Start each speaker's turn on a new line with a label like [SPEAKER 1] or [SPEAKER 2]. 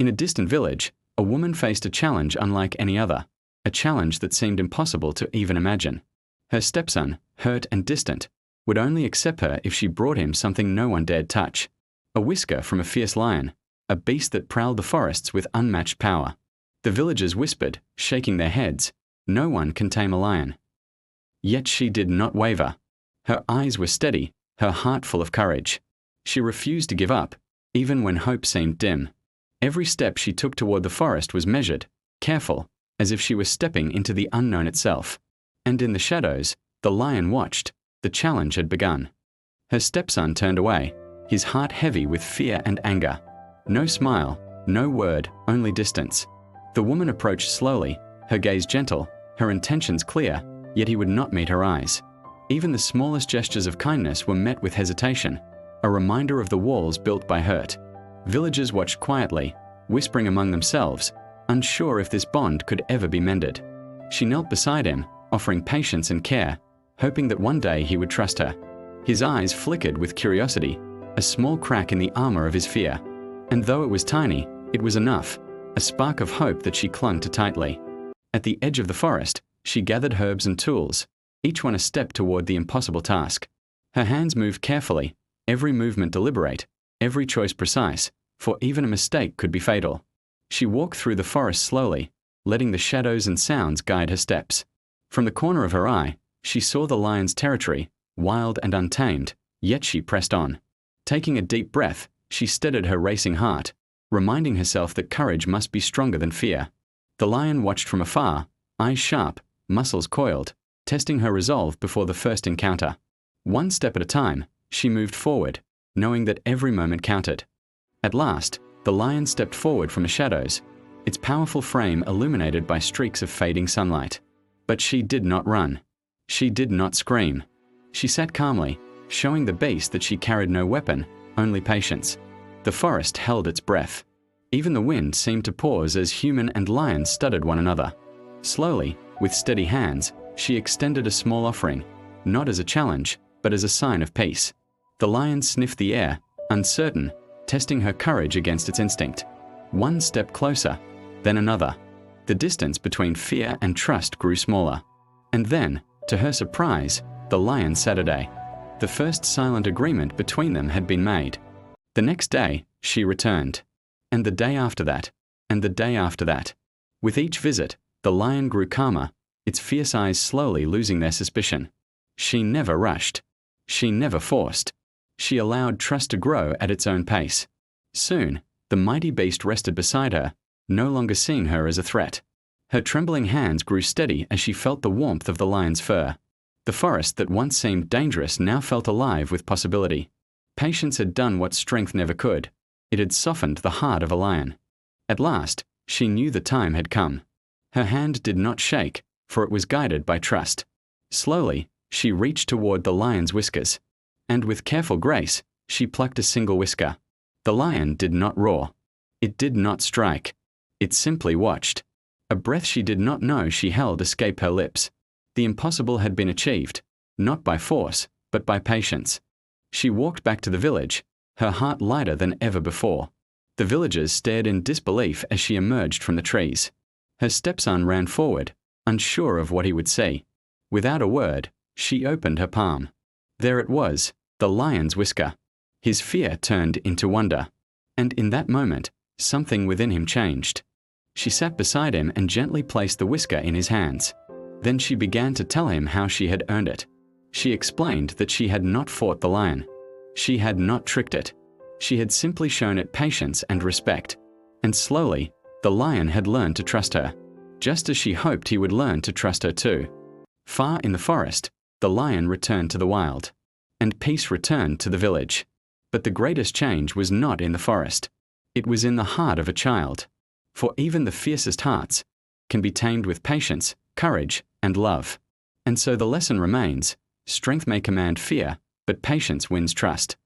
[SPEAKER 1] In a distant village, a woman faced a challenge unlike any other, a challenge that seemed impossible to even imagine. Her stepson, hurt and distant, would only accept her if she brought him something no one dared touch: a whisker from a fierce lion, a beast that prowled the forests with unmatched power. The villagers whispered, shaking their heads, "No one can tame a lion." Yet she did not waver. Her eyes were steady, her heart full of courage. She refused to give up, even when hope seemed dim. Every step she took toward the forest was measured, careful, as if she were stepping into the unknown itself. And in the shadows, the lion watched. The challenge had begun. Her stepson turned away, his heart heavy with fear and anger. No smile, no word, only distance. The woman approached slowly, her gaze gentle, her intentions clear, yet he would not meet her eyes. Even the smallest gestures of kindness were met with hesitation, a reminder of the walls built by hurt. Villagers watched quietly, whispering among themselves, unsure if this bond could ever be mended. She knelt beside him, offering patience and care, hoping that one day he would trust her. His eyes flickered with curiosity, a small crack in the armor of his fear. And though it was tiny, it was enough, a spark of hope that she clung to tightly. At the edge of the forest, she gathered herbs and tools, each one a step toward the impossible task. Her hands moved carefully, every movement deliberate, every choice precise, for even a mistake could be fatal. She walked through the forest slowly, letting the shadows and sounds guide her steps. From the corner of her eye, she saw the lion's territory, wild and untamed, yet she pressed on. Taking a deep breath, she steadied her racing heart, reminding herself that courage must be stronger than fear. The lion watched from afar, eyes sharp, muscles coiled, testing her resolve before the first encounter. One step at a time, she moved forward, knowing that every moment counted. At last, the lion stepped forward from the shadows, its powerful frame illuminated by streaks of fading sunlight. But she did not run. She did not scream. She sat calmly, showing the beast that she carried no weapon, only patience. The forest held its breath. Even the wind seemed to pause as human and lion studied one another. Slowly, with steady hands, she extended a small offering, not as a challenge, but as a sign of peace. The lion sniffed the air, uncertain, testing her courage against its instinct. One step closer, then another. The distance between fear and trust grew smaller. And then, to her surprise, the lion Saturday. The first silent agreement between them had been made. The next day, she returned. And the day after that, and the day after that. With each visit, the lion grew calmer, its fierce eyes slowly losing their suspicion. She never rushed. She never forced. She allowed trust to grow at its own pace. Soon, the mighty beast rested beside her, no longer seeing her as a threat. Her trembling hands grew steady as she felt the warmth of the lion's fur. The forest that once seemed dangerous now felt alive with possibility. Patience had done what strength never could. It had softened the heart of a lion. At last, she knew the time had come. Her hand did not shake, for it was guided by trust. Slowly, she reached toward the lion's whiskers. And with careful grace, she plucked a single whisker. The lion did not roar. It did not strike. It simply watched. A breath she did not know she held escaped her lips. The impossible had been achieved, not by force, but by patience. She walked back to the village, her heart lighter than ever before. The villagers stared in disbelief as she emerged from the trees. Her stepson ran forward, unsure of what he would see. Without a word, she opened her palm. There it was, the lion's whisker. His fear turned into wonder. And in that moment, something within him changed. She sat beside him and gently placed the whisker in his hands. Then she began to tell him how she had earned it. She explained that she had not fought the lion. She had not tricked it. She had simply shown it patience and respect. And slowly, the lion had learned to trust her, just as she hoped he would learn to trust her too. Far in the forest, the lion returned to the wild, and peace returned to the village. But the greatest change was not in the forest. It was in the heart of a child. For even the fiercest hearts can be tamed with patience, courage, and love. And so the lesson remains: strength may command fear, but patience wins trust.